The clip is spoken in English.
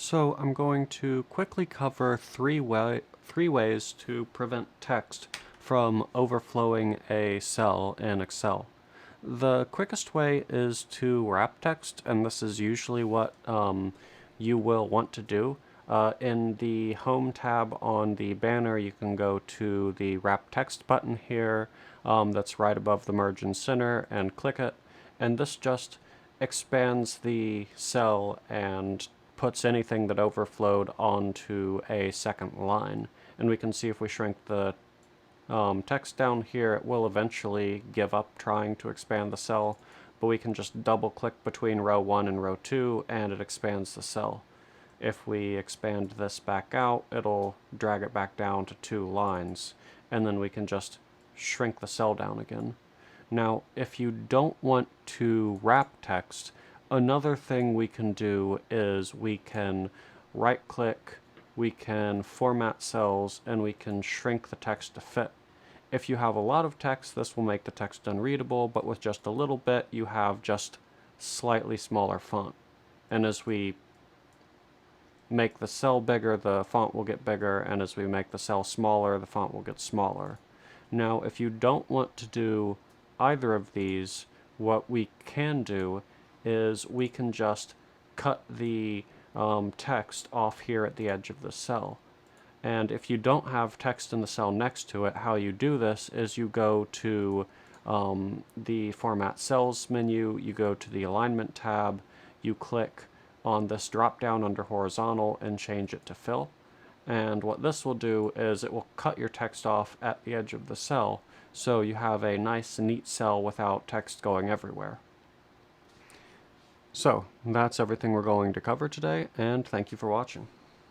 So I'm going to quickly cover three ways to prevent text from overflowing a cell in Excel. The quickest way is to wrap text, and this is usually what you will want to do. In the Home tab on the banner, you can go to the Wrap Text button here that's right above the Margin Center and click it, and this just expands the cell and puts anything that overflowed onto a second line. And we can see if we shrink the text down here, it will eventually give up trying to expand the cell, but we can just double click between row 1 and row 2 and it expands the cell. If we expand this back out, it'll drag it back down to 2 lines, and then we can just shrink the cell down again. Now, if you don't want to wrap text, another thing we can do is we can right click, we can format cells, and we can shrink the text to fit. If you have a lot of text, this will make the text unreadable, but with just a little bit, you have just slightly smaller font. And as we make the cell bigger, the font will get bigger, and as we make the cell smaller, the font will get smaller. Now, if you don't want to do either of these, what we can do is we can just cut the text off here at the edge of the cell. And if you don't have text in the cell next to it, how you do this is you go to the Format Cells menu, you go to the Alignment tab, you click on this drop down under Horizontal and change it to Fill. And what this will do is it will cut your text off at the edge of the cell, so you have a nice neat cell without text going everywhere. So that's everything we're going to cover today, and thank you for watching.